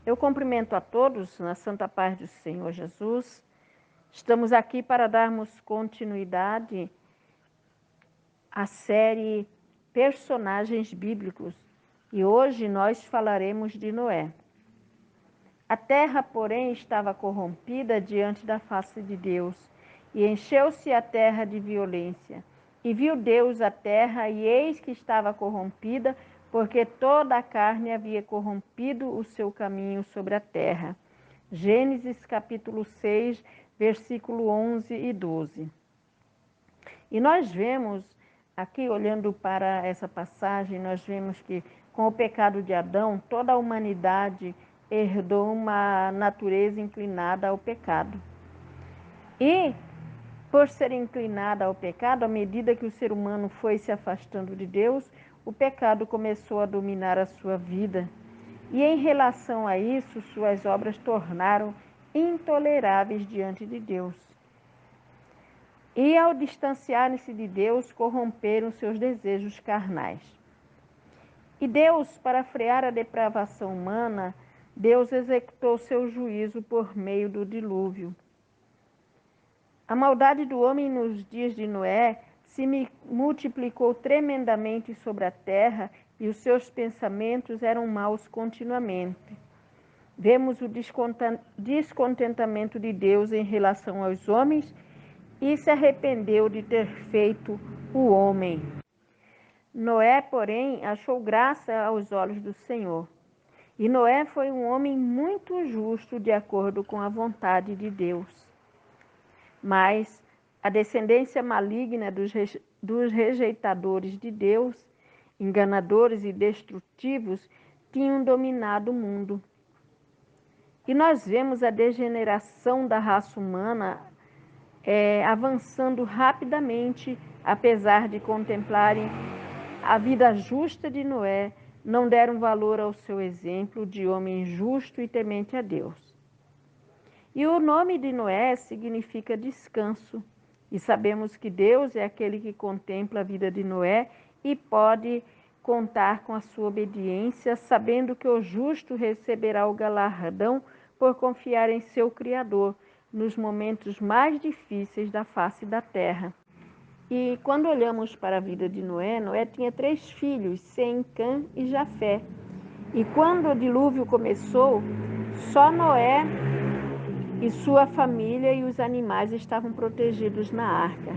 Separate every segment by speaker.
Speaker 1: Eu cumprimento a todos na santa paz do Senhor Jesus. Estamos aqui para darmos continuidade à série Personagens Bíblicos e hoje nós falaremos de Noé. A terra, porém, estava corrompida diante da face de Deus e encheu-se a terra de violência. E viu Deus a terra, e eis que estava corrompida, porque toda a carne havia corrompido o seu caminho sobre a terra. Gênesis capítulo 6, versículo 11 e 12. E nós vemos, aqui olhando para essa passagem, nós vemos que com o pecado de Adão, toda a humanidade herdou uma natureza inclinada ao pecado. E, por ser inclinada ao pecado, à medida que o ser humano foi se afastando de Deus, o pecado começou a dominar a sua vida. E em relação a isso, suas obras tornaram intoleráveis diante de Deus. E ao distanciarem-se de Deus, corromperam seus desejos carnais. E Deus, para frear a depravação humana, Deus executou seu juízo por meio do dilúvio. A maldade do homem nos dias de Noé se multiplicou tremendamente sobre a terra e os seus pensamentos eram maus continuamente. Vemos o descontentamento de Deus em relação aos homens e se arrependeu de ter feito o homem. Noé, porém, achou graça aos olhos do Senhor. E Noé foi um homem muito justo de acordo com a vontade de Deus. Mas a descendência maligna dos rejeitadores de Deus, enganadores e destrutivos, tinham dominado o mundo. E nós vemos a degeneração da raça humana avançando rapidamente, apesar de contemplarem a vida justa de Noé, não deram valor ao seu exemplo de homem justo e temente a Deus. E o nome de Noé significa descanso. E sabemos que Deus é aquele que contempla a vida de Noé e pode contar com a sua obediência, sabendo que o justo receberá o galardão por confiar em seu Criador nos momentos mais difíceis da face da terra. E quando olhamos para a vida de Noé, Noé tinha 3 filhos, Sem, Cã e Jafé. E quando o dilúvio começou, só Noé e sua família e os animais estavam protegidos na arca.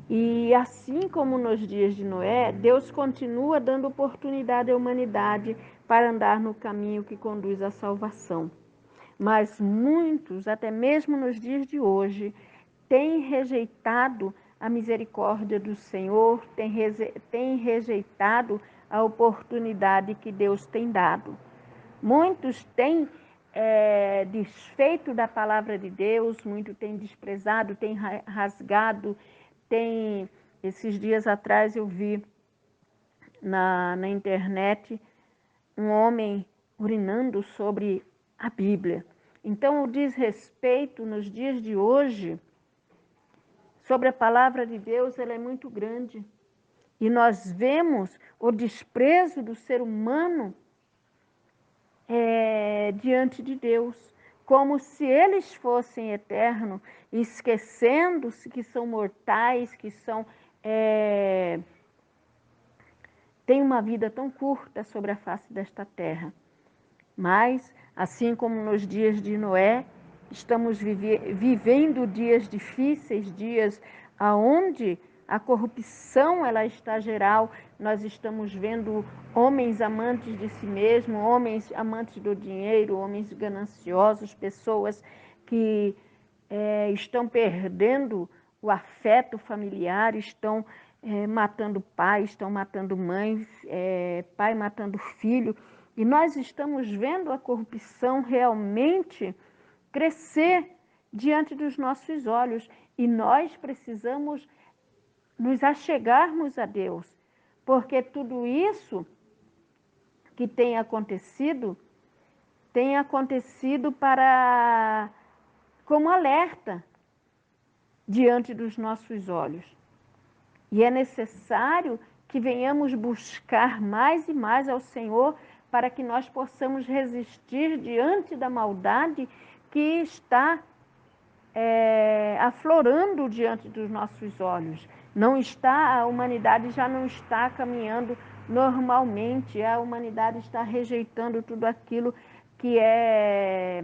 Speaker 1: E assim como nos dias de Noé, Deus continua dando oportunidade à humanidade para andar no caminho que conduz à salvação. Mas muitos, até mesmo nos dias de hoje, têm rejeitado a misericórdia do Senhor, têm rejeitado a oportunidade que Deus tem dado. Muitos têm desfeito da palavra de Deus, muitos têm desprezado, têm rasgado, esses dias atrás eu vi na internet um homem urinando sobre a Bíblia. Então, o desrespeito nos dias de hoje sobre a palavra de Deus, ela é muito grande. E nós vemos o desprezo do ser humano diante de Deus, como se eles fossem eternos, esquecendo-se que são mortais, que têm uma vida tão curta sobre a face desta terra. Mas, assim como nos dias de Noé, estamos vivendo dias difíceis, dias onde a corrupção ela está geral. Nós estamos vendo homens amantes de si mesmo, homens amantes do dinheiro, homens gananciosos, pessoas que estão perdendo o afeto familiar, estão matando pai, estão matando mãe, pai matando filho. E nós estamos vendo a corrupção realmente crescer diante dos nossos olhos. E nós precisamos nos achegarmos a Deus, porque tudo isso que tem acontecido como alerta diante dos nossos olhos. E é necessário que venhamos buscar mais e mais ao Senhor para que nós possamos resistir diante da maldade que está aflorando diante dos nossos olhos. A humanidade já não está caminhando normalmente, a humanidade está rejeitando tudo aquilo que é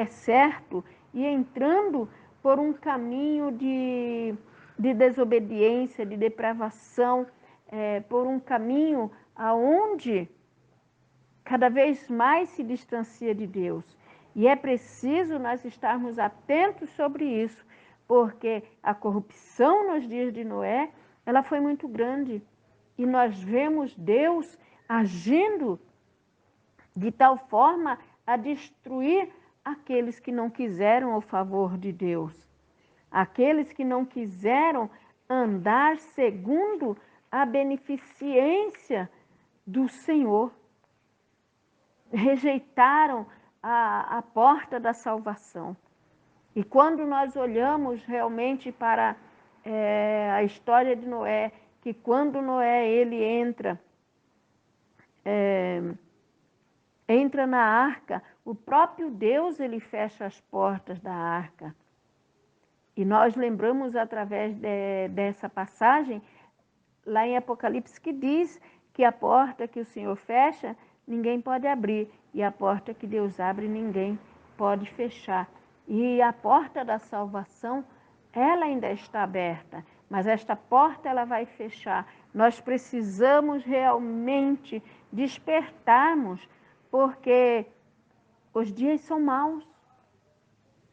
Speaker 1: certo e entrando por um caminho de desobediência, de depravação, por um caminho aonde cada vez mais se distancia de Deus. E é preciso nós estarmos atentos sobre isso, porque a corrupção nos dias de Noé, ela foi muito grande. E nós vemos Deus agindo de tal forma a destruir aqueles que não quiseram o favor de Deus. Aqueles que não quiseram andar segundo a beneficência do Senhor. Rejeitaram a porta da salvação. E quando nós olhamos realmente para a história de Noé, que quando Noé ele entra na arca, o próprio Deus ele fecha as portas da arca. E nós lembramos através dessa passagem, lá em Apocalipse, que diz que a porta que o Senhor fecha, ninguém pode abrir. E a porta que Deus abre, ninguém pode fechar. E a porta da salvação, ela ainda está aberta. Mas esta porta, ela vai fechar. Nós precisamos realmente despertarmos, porque os dias são maus.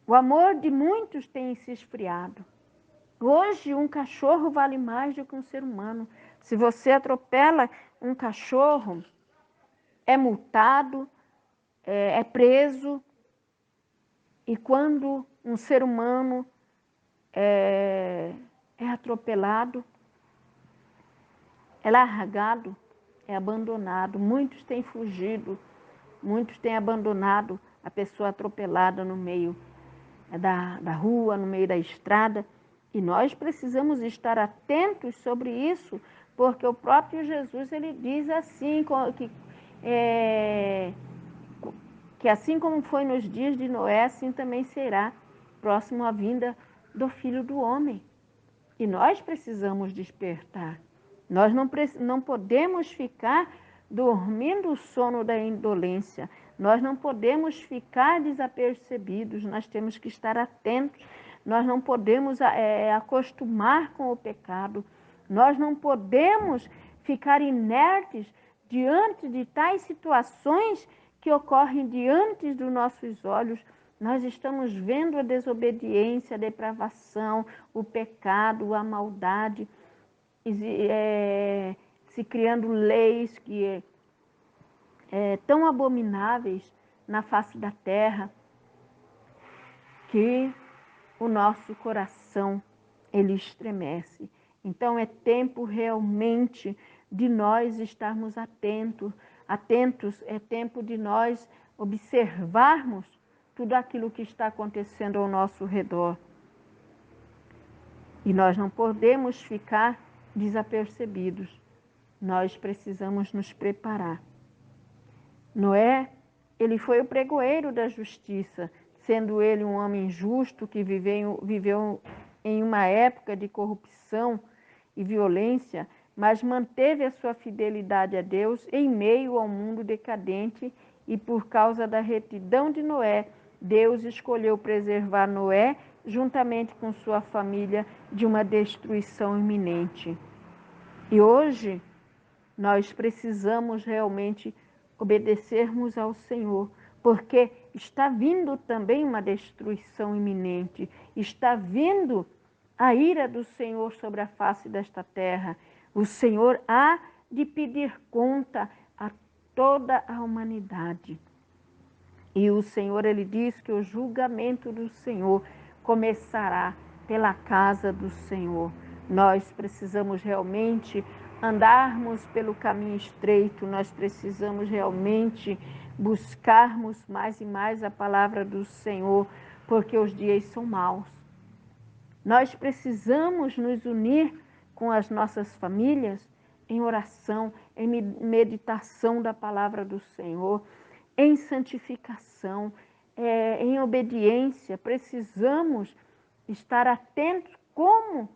Speaker 1: O amor de muitos tem se esfriado. Hoje, um cachorro vale mais do que um ser humano. Se você atropela um cachorro, é multado, é preso. E quando um ser humano é atropelado, é largado, é abandonado. Muitos têm fugido, muitos têm abandonado a pessoa atropelada no meio da rua, no meio da estrada. E nós precisamos estar atentos sobre isso, porque o próprio Jesus ele diz assim, que assim como foi nos dias de Noé, assim também será próximo à vinda do Filho do Homem. E nós precisamos despertar. Nós não podemos ficar dormindo o sono da indolência. Nós não podemos ficar desapercebidos. Nós temos que estar atentos. Nós não podemos acostumar com o pecado. Nós não podemos ficar inertes diante de tais situações que ocorrem diante dos nossos olhos. Nós estamos vendo a desobediência, a depravação, o pecado, a maldade, se criando leis que tão abomináveis na face da terra, que o nosso coração ele estremece. Então é tempo realmente de nós estarmos atentos, é tempo de nós observarmos tudo aquilo que está acontecendo ao nosso redor. E nós não podemos ficar desapercebidos. Nós precisamos nos preparar. Noé, ele foi o pregoeiro da justiça, sendo ele um homem justo que viveu em uma época de corrupção e violência, mas manteve a sua fidelidade a Deus em meio ao mundo decadente, e por causa da retidão de Noé, Deus escolheu preservar Noé juntamente com sua família de uma destruição iminente. E hoje nós precisamos realmente obedecermos ao Senhor, porque está vindo também uma destruição iminente, está vindo a ira do Senhor sobre a face desta terra. O Senhor há de pedir conta a toda a humanidade. E o Senhor, ele diz que o julgamento do Senhor começará pela casa do Senhor. Nós precisamos realmente andarmos pelo caminho estreito, nós precisamos realmente buscarmos mais e mais a palavra do Senhor, porque os dias são maus. Nós precisamos nos unir com as nossas famílias em oração, em meditação da palavra do Senhor, em santificação, em obediência. Precisamos estar atentos como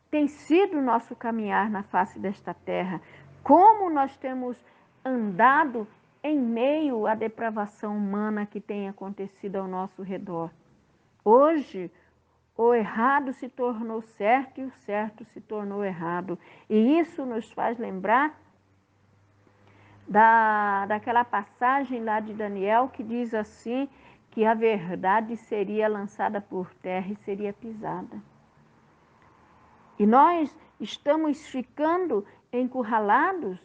Speaker 1: tem sido o nosso caminhar na face desta terra, como nós temos andado em meio à depravação humana que tem acontecido ao nosso redor. Hoje, o errado se tornou certo e o certo se tornou errado. E isso nos faz lembrar daquela passagem lá de Daniel que diz assim, que a verdade seria lançada por terra e seria pisada. E nós estamos ficando encurralados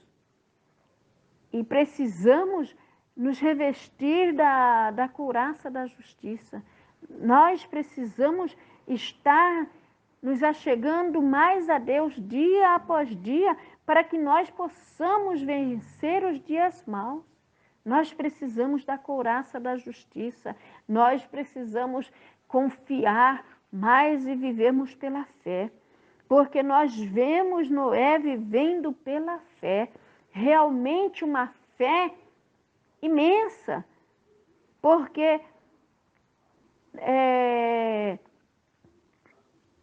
Speaker 1: e precisamos nos revestir da couraça da justiça. Nós precisamos estar nos achegando mais a Deus dia após dia para que nós possamos vencer os dias maus. Nós precisamos da couraça da justiça. Nós precisamos confiar mais e vivermos pela fé. Porque nós vemos Noé vivendo pela fé. Realmente uma fé imensa. Porque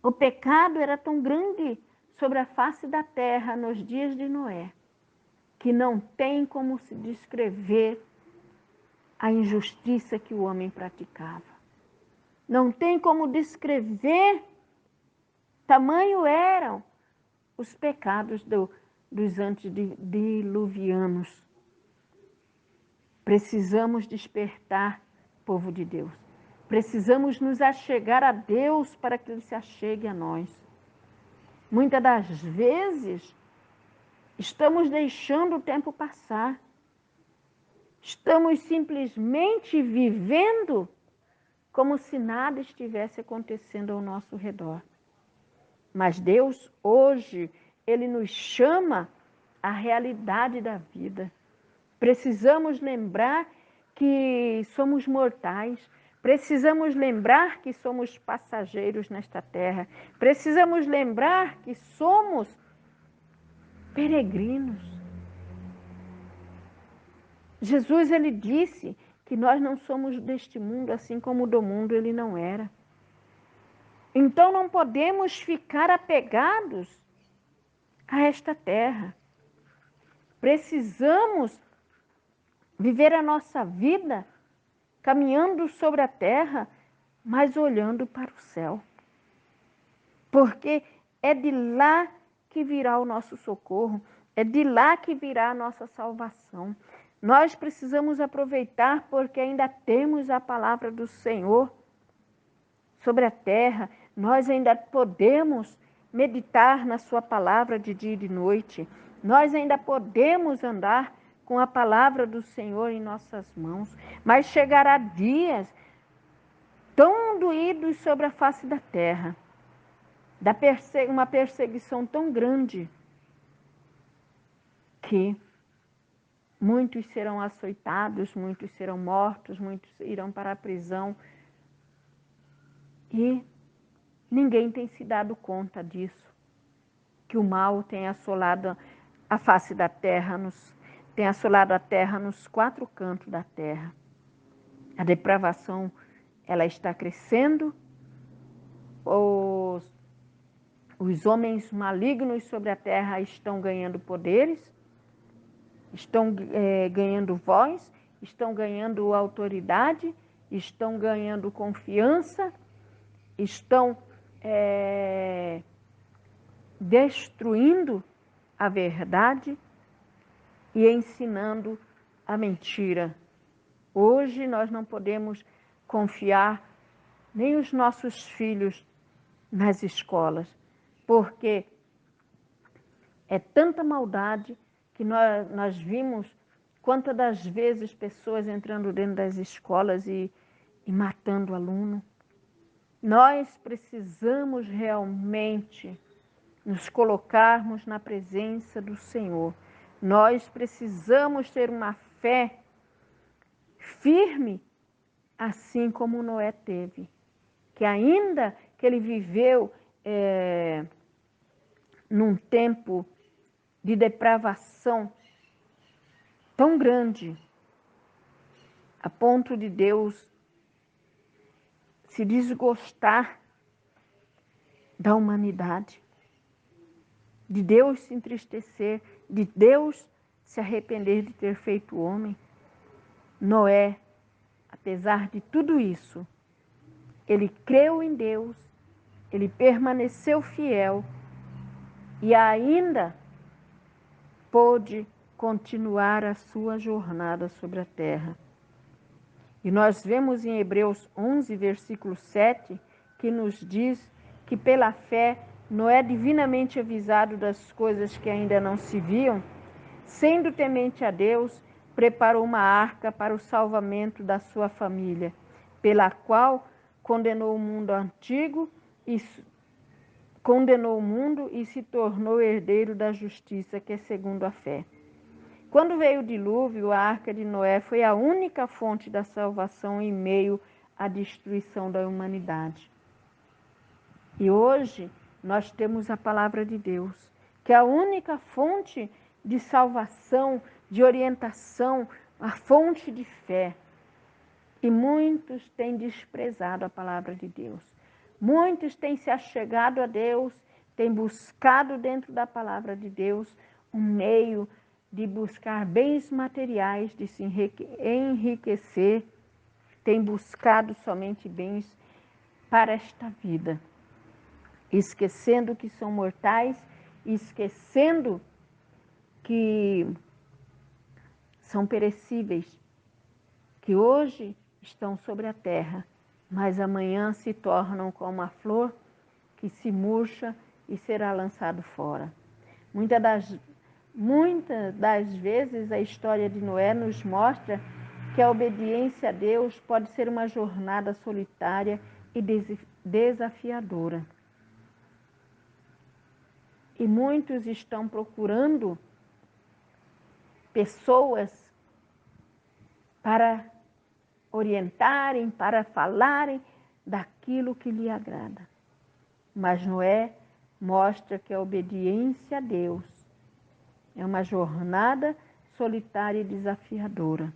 Speaker 1: o pecado era tão grande sobre a face da terra nos dias de Noé, que não tem como se descrever a injustiça que o homem praticava. Não tem como descrever, tamanho eram os pecados dos antediluvianos. Precisamos despertar, povo de Deus. Precisamos nos achegar a Deus para que Ele se achegue a nós. Muitas das vezes, estamos deixando o tempo passar. Estamos simplesmente vivendo como se nada estivesse acontecendo ao nosso redor. Mas Deus, hoje, Ele nos chama à realidade da vida. Precisamos lembrar que somos mortais. Precisamos lembrar que somos passageiros nesta terra. Precisamos lembrar que somos peregrinos. Jesus, ele disse que nós não somos deste mundo, assim como do mundo ele não era. Então não podemos ficar apegados a esta terra. Precisamos viver a nossa vida caminhando sobre a terra, mas olhando para o céu. Porque é de lá que virá o nosso socorro, é de lá que virá a nossa salvação. Nós precisamos aproveitar porque ainda temos a palavra do Senhor sobre a terra. Nós ainda podemos meditar na sua palavra de dia e de noite. Nós ainda podemos andar com a palavra do Senhor em nossas mãos. Mas chegará dias tão doídos sobre a face da terra, uma perseguição tão grande, que muitos serão açoitados, muitos serão mortos, muitos irão para a prisão. E ninguém tem se dado conta disso, que o mal tem assolado a face da terra, tem assolado a terra nos quatro cantos da terra. A depravação, ela está crescendo, os homens malignos sobre a terra estão ganhando poderes, estão ganhando voz, estão ganhando autoridade, estão ganhando confiança, estão destruindo a verdade e ensinando a mentira. Hoje nós não podemos confiar nem os nossos filhos nas escolas, porque é tanta maldade que nós vimos quantas das vezes pessoas entrando dentro das escolas e matando aluno. Nós precisamos realmente nos colocarmos na presença do Senhor. Nós precisamos ter uma fé firme, assim como Noé teve. Que ainda que ele viveu num tempo de depravação tão grande, a ponto de Deus se desgostar da humanidade, de Deus se entristecer, de Deus se arrepender de ter feito o homem. Noé, apesar de tudo isso, ele creu em Deus, ele permaneceu fiel e ainda pôde continuar a sua jornada sobre a terra. E nós vemos em Hebreus 11, versículo 7, que nos diz que pela fé Noé, divinamente avisado das coisas que ainda não se viam, sendo temente a Deus, preparou uma arca para o salvamento da sua família, pela qual condenou o mundo e se tornou herdeiro da justiça, que é segundo a fé. Quando veio o dilúvio, a arca de Noé foi a única fonte da salvação em meio à destruição da humanidade. E hoje nós temos a palavra de Deus, que é a única fonte de salvação, de orientação, a fonte de fé. E muitos têm desprezado a palavra de Deus. Muitos têm se achegado a Deus, têm buscado dentro da palavra de Deus um meio de buscar bens materiais, de se enriquecer, têm buscado somente bens para esta vida, esquecendo que são mortais, esquecendo que são perecíveis, que hoje estão sobre a terra, mas amanhã se tornam como a flor que se murcha e será lançado fora. Muitas das vezes a história de Noé nos mostra que a obediência a Deus pode ser uma jornada solitária e desafiadora. E muitos estão procurando pessoas para orientarem, para falarem daquilo que lhe agrada. Mas Noé mostra que a obediência a Deus é uma jornada solitária e desafiadora.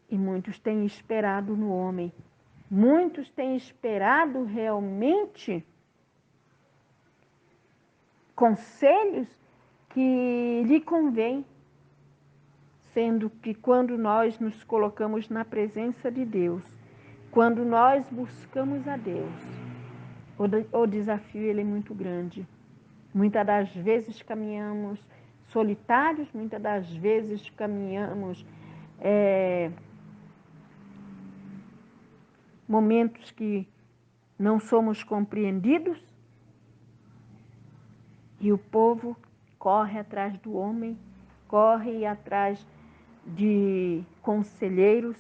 Speaker 1: E muitos têm esperado no homem. Muitos têm esperado realmente conselhos que lhe convêm, sendo que quando nós nos colocamos na presença de Deus, quando nós buscamos a Deus, o desafio ele é muito grande. Muitas das vezes caminhamos solitários, muitas das vezes caminhamos momentos que não somos compreendidos, e o povo corre atrás do homem, corre atrás de conselheiros,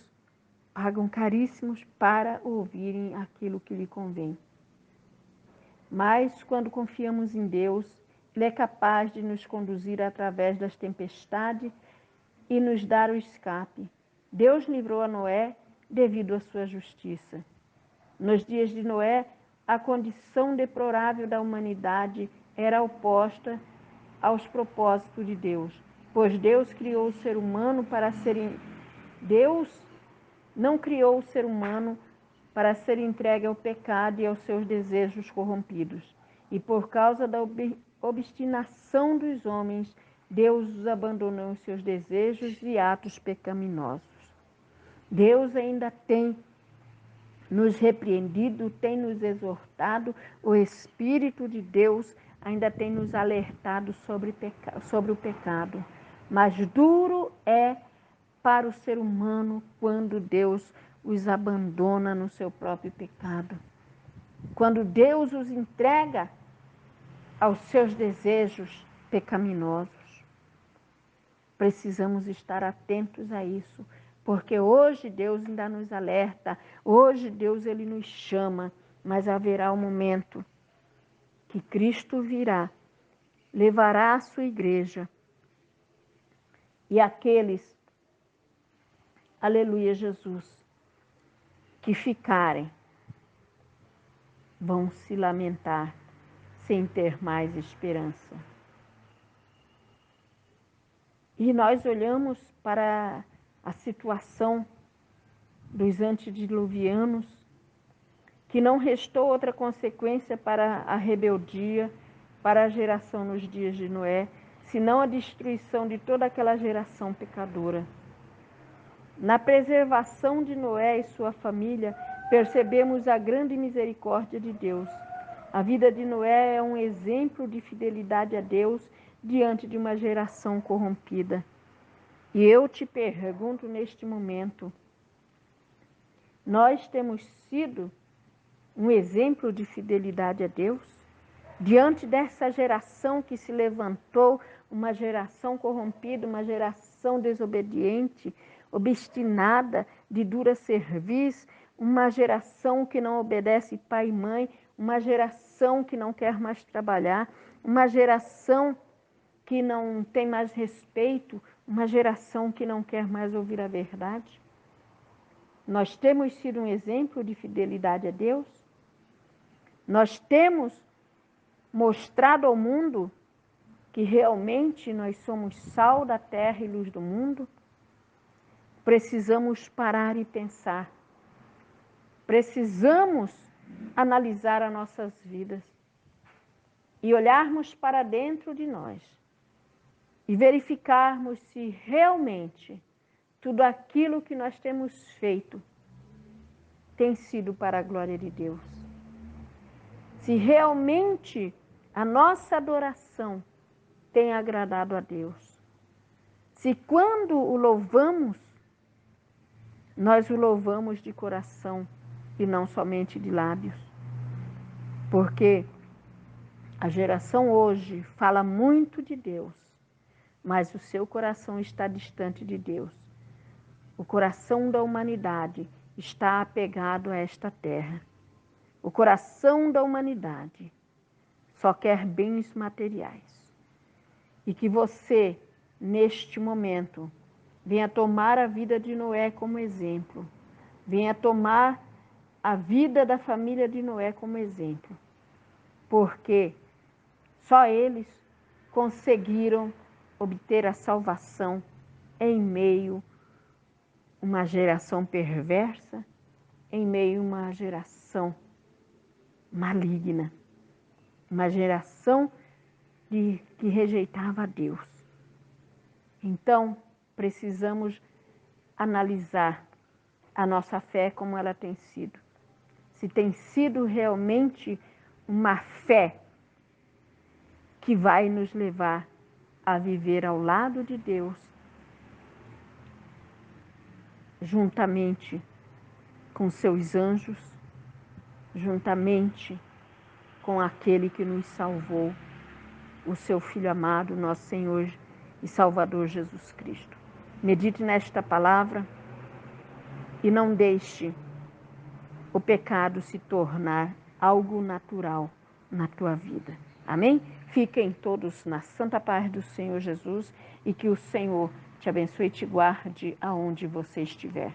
Speaker 1: pagam caríssimos para ouvirem aquilo que lhe convém. Mas quando confiamos em Deus, Ele é capaz de nos conduzir através das tempestades e nos dar o escape. Deus livrou a Noé devido à sua justiça. Nos dias de Noé, a condição deplorável da humanidade era oposta aos propósitos de Deus, pois Deus criou o ser humano para ser... Deus não criou o ser humano para ser entregue ao pecado e aos seus desejos corrompidos. E por causa da obstinação dos homens, Deus os abandonou em seus desejos e atos pecaminosos. Deus ainda tem nos repreendido, tem nos exortado, o Espírito de Deus ainda tem nos alertado sobre o pecado. Mas duro é para o ser humano quando Deus os abandona no seu próprio pecado. Quando Deus os entrega aos seus desejos pecaminosos. Precisamos estar atentos a isso, porque hoje Deus ainda nos alerta, hoje Deus ele nos chama, mas haverá um momento que Cristo virá, levará a sua igreja e aqueles, aleluia Jesus, que ficarem, vão se lamentar sem ter mais esperança. E nós olhamos para a situação dos antediluvianos, que não restou outra consequência para a rebeldia, para a geração nos dias de Noé, senão a destruição de toda aquela geração pecadora. Na preservação de Noé e sua família, percebemos a grande misericórdia de Deus. A vida de Noé é um exemplo de fidelidade a Deus diante de uma geração corrompida. E eu te pergunto neste momento, nós temos sido um exemplo de fidelidade a Deus? Diante dessa geração que se levantou, uma geração corrompida, uma geração desobediente, obstinada, de dura cerviz, uma geração que não obedece pai e mãe, uma geração que não quer mais trabalhar, uma geração que não tem mais respeito, uma geração que não quer mais ouvir a verdade. Nós temos sido um exemplo de fidelidade a Deus? Nós temos mostrado ao mundo que realmente nós somos sal da terra e luz do mundo? Precisamos parar e pensar. Precisamos analisar as nossas vidas e olharmos para dentro de nós e verificarmos se realmente tudo aquilo que nós temos feito tem sido para a glória de Deus. Se realmente a nossa adoração tem agradado a Deus. Se quando o louvamos, nós o louvamos de coração e não somente de lábios. Porque a geração hoje fala muito de Deus, mas o seu coração está distante de Deus. O coração da humanidade está apegado a esta terra. O coração da humanidade só quer bens materiais. E que você, neste momento, venha tomar a vida de Noé como exemplo. Venha tomar a vida da família de Noé como exemplo. Porque só eles conseguiram obter a salvação em meio a uma geração perversa, em meio a uma geração maligna, uma geração que rejeitava a Deus. Então, precisamos analisar a nossa fé como ela tem sido. Se tem sido realmente uma fé que vai nos levar a viver ao lado de Deus, juntamente com seus anjos, juntamente com aquele que nos salvou, o seu Filho amado, nosso Senhor e Salvador Jesus Cristo. Medite nesta palavra e não deixe o pecado se tornar algo natural na tua vida. Amém? Fiquem todos na santa paz do Senhor Jesus e que o Senhor te abençoe e te guarde aonde você estiver.